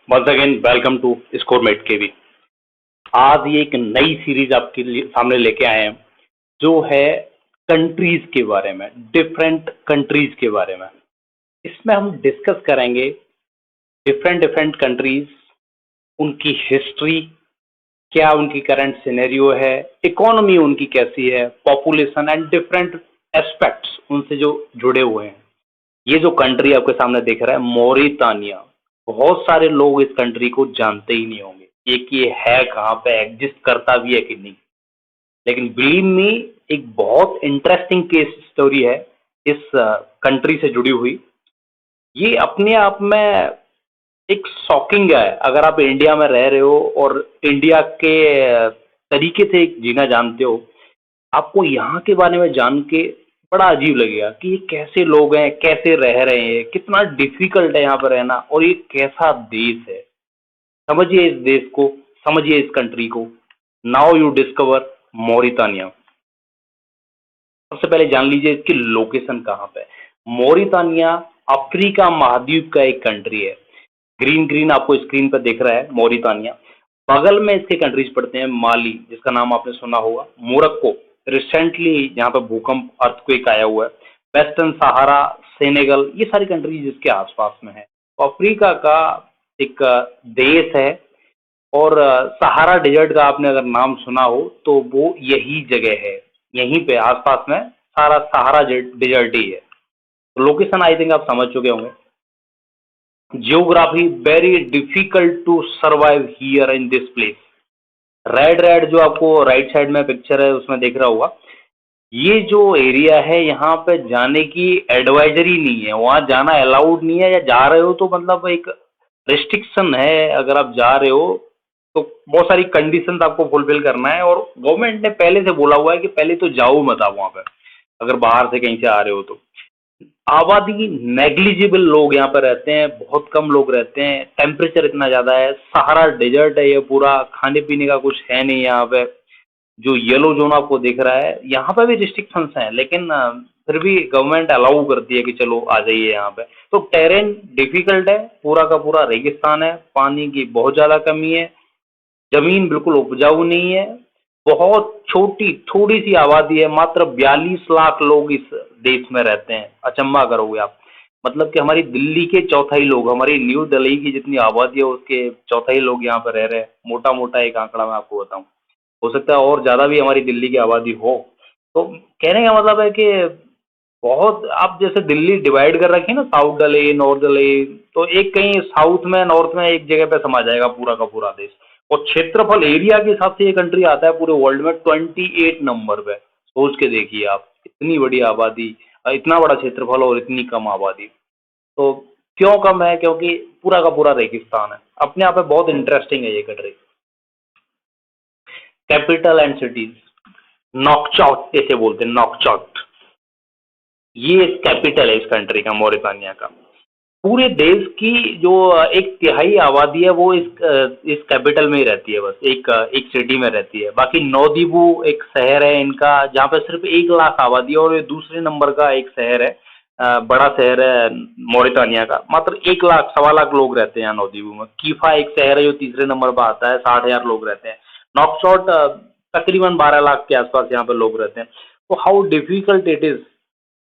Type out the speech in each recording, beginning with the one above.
Once again welcome to स्कोरमेट केवी। आज ये एक नई सीरीज आपके सामने लेके आए हैं जो है कंट्रीज के बारे में, डिफरेंट कंट्रीज के बारे में। इसमें हम डिस्कस करेंगे डिफरेंट डिफरेंट कंट्रीज, उनकी हिस्ट्री, क्या उनकी करंट सिनेरियो है, इकोनॉमी उनकी कैसी है, पॉपुलेशन एंड डिफरेंट एस्पेक्ट्स उनसे जो जुड़े हुए हैं। ये जो कंट्री आपके सामने दिख रहा है मोरितानिया, बहुत सारे लोग इस कंट्री को जानते ही नहीं होंगे ये कि ये है कहाँ पे, एग्जिस्ट करता भी है कि नहीं। लेकिन बिलीव मी, एक बहुत इंटरेस्टिंग केस स्टोरी है इस कंट्री से जुड़ी हुई। ये अपने आप में एक शॉकिंग है अगर आप इंडिया में रह रहे हो और इंडिया के तरीके से जीना जानते हो। आपको यहाँ के बारे में जान के बड़ा अजीब लगेगा कि ये कैसे लोग हैं, कैसे रह रहे हैं, कितना डिफिकल्ट है यहाँ पर रहना, और ये कैसा देश है। समझिए इस देश को, समझिए इस कंट्री को। Now you discover Mauritania. सबसे पहले जान लीजिए इसकी लोकेशन कहाँ पे है। मोरितानिया अफ्रीका महाद्वीप का एक कंट्री है। ग्रीन ग्रीन आपको स्क्रीन पर दिख रहा है मोरितानिया। बगल में इसके कंट्रीज पड़ते हैं माली, जिसका नाम आपने सुना होगा, मोरक्को, रिसेंटली यहाँ पर भूकंप अर्थक्वेक आया हुआ है, वेस्टर्न सहारा, सेनेगल, ये सारी कंट्रीज इसके आसपास में है। तो अफ्रीका का एक देश है। और सहारा डेजर्ट का आपने अगर नाम सुना हो तो वो यही जगह है, यहीं पे आसपास में सारा सहारा डेजर्ट ही है। तो लोकेशन आई थिंक आप समझ चुके होंगे। Geography very difficult to survive here in this place. Red red जो आपको राइट साइड में पिक्चर है उसमें देख रहा होगा, ये जो एरिया है यहाँ पे जाने की एडवाइजरी नहीं है, वहाँ जाना अलाउड नहीं है, या जा रहे हो तो मतलब एक रिस्ट्रिक्शन है। अगर आप जा रहे हो तो बहुत सारी कंडीशंस आपको फुलफिल करना है, और गवर्नमेंट ने पहले से बोला हुआ है कि पहले तो जाओ मत आप वहाँ पे अगर बाहर से कहीं से आ रहे हो तो। आबादी नेग्लिजिबल लोग यहाँ पर रहते हैं, बहुत कम लोग रहते हैं। टेम्परेचर इतना ज़्यादा है, सहारा डेजर्ट है ये पूरा, खाने पीने का कुछ है नहीं यहाँ पे। जो येलो जोन आपको दिख रहा है यहाँ पे भी रिस्ट्रिक्शंस हैं, लेकिन फिर भी गवर्नमेंट अलाउ करती है कि चलो आ जाइए यहाँ पे। तो टेरेन डिफिकल्ट है, पूरा का पूरा रेगिस्तान है, पानी की बहुत ज़्यादा कमी है, जमीन बिल्कुल उपजाऊ नहीं है, बहुत छोटी थोड़ी सी आबादी है, मात्र 42 लाख लोग इस देश में रहते हैं। अचंभा करोगे आप, मतलब कि हमारी दिल्ली के चौथाई लोग, हमारी न्यू दिल्ली की जितनी आबादी है उसके चौथाई लोग यहाँ पर रह रहे हैं। मोटा मोटा एक आंकड़ा मैं आपको बताऊं, हो सकता है और ज़्यादा भी हमारी दिल्ली की आबादी हो। तो कहने का मतलब है कि बहुत, आप जैसे दिल्ली डिवाइड कर रखी है ना, साउथ दिल्ली नॉर्थ दिल्ली, तो एक कहीं साउथ में नॉर्थ में एक जगह पे समा जाएगा पूरा का पूरा देश। और क्षेत्रफल एरिया के हिसाब से ये कंट्री आता है पूरे वर्ल्ड में 28 नंबर पे। सोच के देखिए आप, इतनी बड़ी आबादी, इतना बड़ा क्षेत्रफल और इतनी कम आबादी। तो क्यों कम है? क्योंकि पूरा का पूरा रेगिस्तान है। अपने आप में बहुत इंटरेस्टिंग है ये कंट्री। कैपिटल एंड सिटीज, नौकचौक ऐसे बोलते हैं, नौकचौक, ये कैपिटल है इस कंट्री का, मोरितानिया का। पूरे देश की जो एक तिहाई आबादी है वो इस कैपिटल में ही रहती है, बस एक सिटी में रहती है। बाकी नौदीबू एक शहर है इनका, जहाँ पे सिर्फ 1 लाख आबादी है, और ये दूसरे नंबर का एक शहर है, बड़ा शहर है मोरितानिया का। मात्र 1 लाख 1.25 लाख लोग रहते हैं यहाँ नौदीबू में। कीफा एक शहर है जो तीसरे नंबर पर आता है, 60,000 लोग रहते हैं। नॉकचौट तकरीबन 12 लाख के आसपास यहाँ पे लोग रहते हैं। तो हाउ डिफिकल्ट इट इज,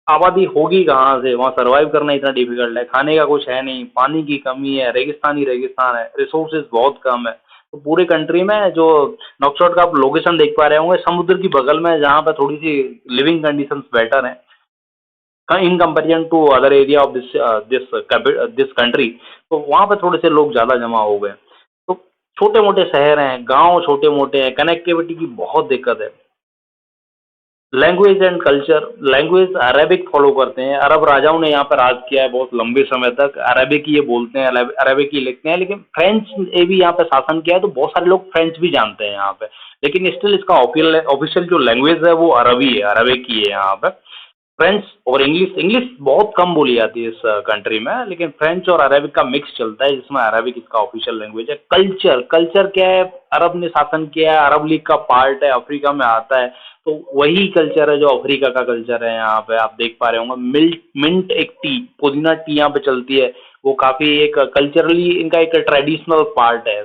आबादी होगी कहाँ से, वहाँ सर्वाइव करना इतना डिफिकल्ट है। खाने का कुछ है नहीं, पानी की कमी है, रेगिस्तान ही रेगिस्तान है, रिसोर्सेज बहुत कम है। तो पूरे कंट्री में जो नौकचौट का आप लोकेशन देख पा रहे होंगे, समुद्र की बगल में, जहाँ पर थोड़ी सी लिविंग कंडीशंस बेटर हैं in comparison to other area of this country. तो वहाँ पर थोड़े से लोग ज़्यादा जमा हो गए। तो छोटे मोटे शहर हैं, गाँव छोटे मोटे हैं, कनेक्टिविटी की बहुत दिक्कत है। Language and culture, language Arabic follow करते हैं। अरब राजाओं ने यहाँ पर राज किया है बहुत लंबे समय तक, अरेबिक ही ये बोलते हैं, अरेबिक ही लिखते हैं। लेकिन फ्रेंच ने भी यहाँ पे शासन किया है, तो बहुत सारे लोग फ्रेंच भी जानते हैं यहाँ पे। लेकिन स्टिल इसका ऑफिशियल जो लैंग्वेज है वो अरबी है, अरेबिक ही है यहाँ पे। फ्रेंच और इंग्लिश, इंग्लिश बहुत कम बोली जाती है इस कंट्री में, लेकिन फ्रेंच और अरेबिक का मिक्स चलता है, जिसमें अरेबिक इसका ऑफिशियल लैंग्वेज है। कल्चर, कल्चर क्या है, अरब ने शासन किया है, अरब लीग का पार्ट है, अफ्रीका में आता है, तो वही कल्चर है जो अफ्रीका का कल्चर है। यहाँ पे आप देख पा रहे होंगे, मिल्ट मिंट एक टी, पुदीना टी यहाँ पे चलती है, वो काफ़ी एक कल्चरली इनका एक ट्रेडिशनल पार्ट है।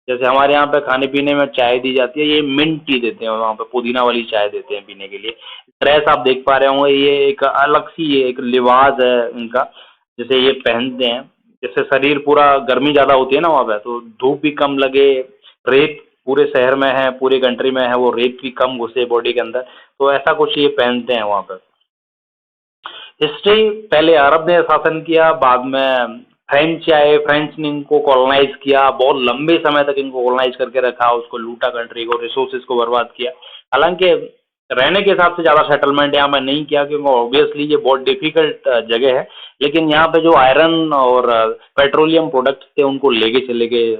जैसे हमारे यहाँ पे खाने पीने में चाय दी जाती है, ये मिंट टी देते हैं वहाँ पे, पुदीना वाली चाय देते हैं पीने के लिए। ड्रेस आप देख पा रहे होंगे, ये एक अलग सी ये एक लिबास है इनका, जैसे ये पहनते हैं, जिससे शरीर पूरा गर्मी ज़्यादा होती है ना वहाँ पे, तो धूप भी कम लगे, रेत पूरे शहर में है, पूरी कंट्री में है, वो रेत भी कम घुसे बॉडी के अंदर, तो ऐसा कुछ ये पहनते हैं वहाँ पे। हिस्ट्री, पहले अरब ने शासन किया, बाद में फ्रेंच आए, फ्रेंच ने इनको कॉलोनाइज किया, बहुत लंबे समय तक इनको कॉलोनाइज करके रखा, उसको लूटा कंट्री को, रिसोर्सेज को बर्बाद किया। हालांकि रहने के हिसाब से ज़्यादा सेटलमेंट यहाँ पे नहीं किया, क्योंकि ऑब्वियसली ये बहुत डिफिकल्ट जगह है, लेकिन यहाँ पे जो आयरन और पेट्रोलियम प्रोडक्ट्स थे उनको लेके चले गए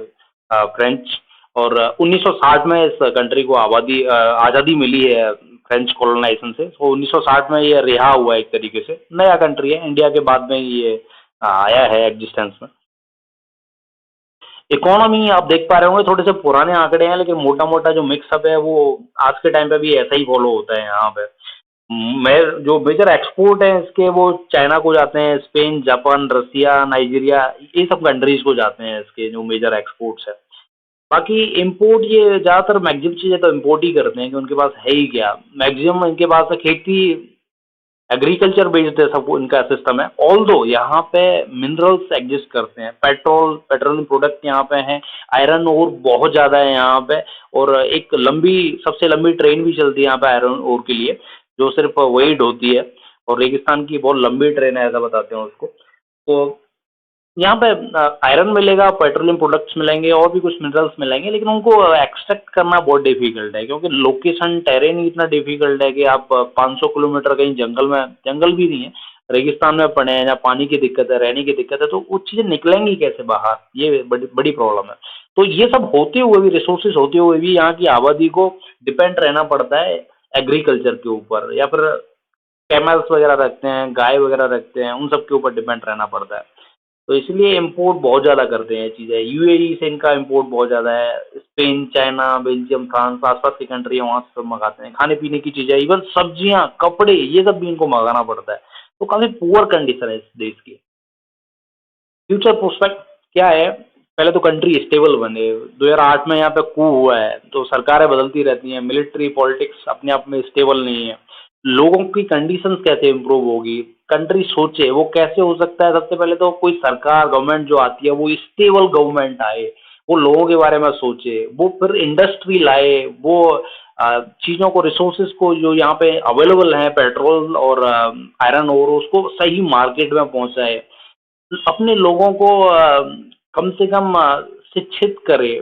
फ्रेंच। और 1960 में इस कंट्री को आज़ादी मिली है फ्रेंच कॉलोनाइजेशन से, तो 1960 में ये रिहा हुआ एक तरीके से, नया कंट्री है, इंडिया के बाद में ये आया है एग्जिस्टेंस में। इकोनॉमी आप देख पा रहे होंगे, थोड़े से पुराने आंकड़े हैं, लेकिन मोटा मोटा जो मिक्सअप है वो आज के टाइम पे भी ऐसा ही फॉलो होता है यहाँ पे। मैं जो मेजर एक्सपोर्ट है इसके, वो चाइना को जाते हैं, स्पेन, जापान, रसिया, नाइजीरिया, ये सब कंट्रीज को जाते हैं इसके जो मेजर एक्सपोर्ट्स है। बाकी इम्पोर्ट ये ज़्यादातर मैक्सिमम चीज़ें तो इम्पोर्ट ही करते हैं, कि उनके पास है ही क्या, मैक्सिमम इनके पास है खेती, एग्रीकल्चर बेस्ड है, सब इनका सिस्टम है। ऑल्दो यहाँ पे मिनरल्स एग्जिस्ट करते हैं, पेट्रोलियम प्रोडक्ट यहाँ पे हैं, आयरन ओर बहुत ज़्यादा है यहाँ पे, और एक सबसे लंबी ट्रेन भी चलती है यहाँ पे आयरन ओर के लिए, जो सिर्फ वही ढोती है, और रेगिस्तान की बहुत लंबी ट्रेन है ऐसा बताते हैं उसको। तो यहाँ पे आयरन मिलेगा, पेट्रोलियम प्रोडक्ट्स मिलेंगे, और भी कुछ मिनरल्स मिलेंगे, लेकिन उनको एक्सट्रैक्ट करना बहुत डिफिकल्ट है, क्योंकि लोकेशन टेरेन ही इतना डिफिकल्ट है कि आप 500 किलोमीटर कहीं जंगल भी नहीं है, रेगिस्तान में पड़े हैं, जहाँ पानी की दिक्कत है, रहने की दिक्कत है, तो वो चीज़ें निकलेंगी कैसे बाहर, ये बड़ी बड़ी प्रॉब्लम है। तो ये सब होते हुए भी, रिसोर्सेज होते हुए भी, यहाँ की आबादी को डिपेंड रहना पड़ता है एग्रीकल्चर के ऊपर, या फिर कैमल्स वगैरह रखते हैं, गाय वगैरह रखते हैं, उन सब के ऊपर डिपेंड रहना पड़ता है। तो इसलिए इम्पोर्ट बहुत ज़्यादा करते हैं चीज़ें, यूएई से इनका इम्पोर्ट बहुत ज़्यादा है, स्पेन, चाइना, बेल्जियम, फ्रांस, आसपास की कंट्री है, वहाँ से सब मंगाते हैं, खाने पीने की चीज़ें, इवन सब्जियाँ, कपड़े, ये सब भी इनको मंगाना पड़ता है। तो काफ़ी पुअर कंडीशन है इस देश की। फ्यूचर प्रोस्पेक्ट क्या है? पहले तो कंट्री स्टेबल बने। 2008 में यहाँ पे कू हुआ है, तो सरकारें बदलती रहती हैं, मिलिट्री पॉलिटिक्स अपने आप में स्टेबल नहीं है। लोगों की कंडीशंस कैसे इम्प्रूव होगी, कंट्री सोचे वो कैसे हो सकता है? सबसे पहले तो कोई सरकार, गवर्नमेंट जो आती है वो स्टेबल गवर्नमेंट आए, वो लोगों के बारे में सोचे, वो फिर इंडस्ट्री लाए, वो चीज़ों को, रिसोर्सेज को जो यहाँ पे अवेलेबल हैं, पेट्रोल और आयरन ओर, उसको सही मार्केट में पहुँचाए, अपने लोगों को कम से कम शिक्षित करे।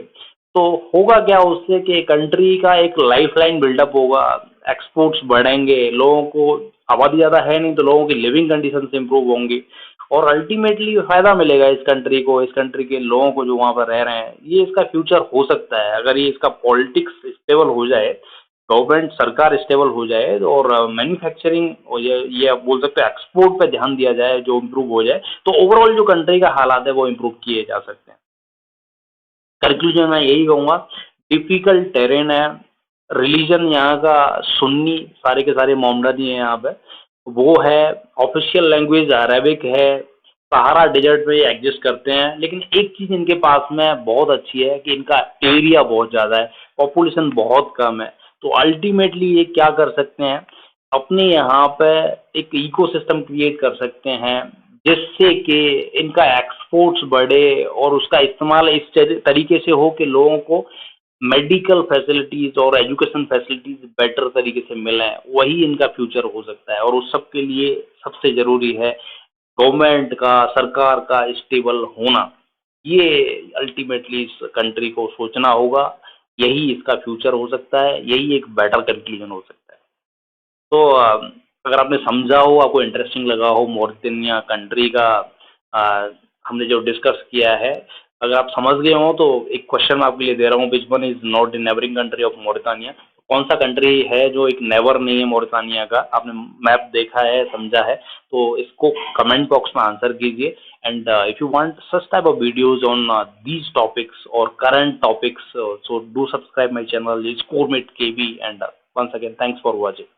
तो होगा क्या उससे, कि कंट्री का एक लाइफलाइन बिल्डअप होगा, एक्सपोर्ट्स बढ़ेंगे, लोगों को, आबादी ज़्यादा है नहीं तो लोगों की लिविंग कंडीशंस इंप्रूव होंगी, और अल्टीमेटली फ़ायदा मिलेगा इस कंट्री को, इस कंट्री के लोगों को जो वहाँ पर रह रहे हैं। ये इसका फ्यूचर हो सकता है, अगर ये इसका पॉलिटिक्स स्टेबल हो जाए, गवर्नमेंट, सरकार स्टेबल हो जाए, और मैन्युफैक्चरिंग, और ये आप बोल सकते हैं एक्सपोर्ट पे ध्यान दिया जाए, जो इम्प्रूव हो जाए, तो ओवरऑल जो कंट्री का हालात है वो इम्प्रूव किए जा सकते हैं। कंक्लूजन मैं यही कहूँगा, डिफिकल्ट टेरेन है, रिलीजन यहाँ का सुन्नी, सारे के सारे मोहम्मदी हैं यहाँ पे, वो है, ऑफिशियल लैंग्वेज अरेबिक है, सहारा डेजर्ट में ये एग्जिस्ट करते हैं, लेकिन एक चीज़ इनके पास में बहुत अच्छी है कि इनका एरिया बहुत ज़्यादा है, पॉपुलेशन बहुत कम है। तो अल्टीमेटली ये क्या कर सकते हैं, अपने यहाँ पे एक इकोसिस्टम क्रिएट कर सकते हैं, जिससे कि इनका एक्सपोर्ट्स बढ़े, और उसका इस्तेमाल इस तरीके से हो कि लोगों को मेडिकल फैसिलिटीज़ और एजुकेशन फैसिलिटीज़ बेटर तरीके से मिलें, वही इनका फ्यूचर हो सकता है। और उस सब के लिए सबसे ज़रूरी है गवर्नमेंट का, सरकार का स्टेबल होना। ये अल्टीमेटली इस कंट्री को सोचना होगा, यही इसका फ्यूचर हो सकता है, यही एक बेटर कंक्लूजन हो सकता है। तो अगर आपने समझा हो, आपको इंटरेस्टिंग लगा हो मॉरिटानिया कंट्री का, हमने जो डिस्कस किया है, अगर आप समझ गए हो तो एक क्वेश्चन मैं आपके लिए दे रहा हूँ, which one is not in neighbouring country of Mauritania? कौन सा कंट्री है जो एक नेबर नहीं है मॉरिटानिया का? आपने मैप देखा है, समझा है, तो इसको कमेंट बॉक्स में आंसर कीजिए। And if you want such type of videos on these topics or current topics, so do subscribe my channel, it's Coremate KB, and once again thanks for watching.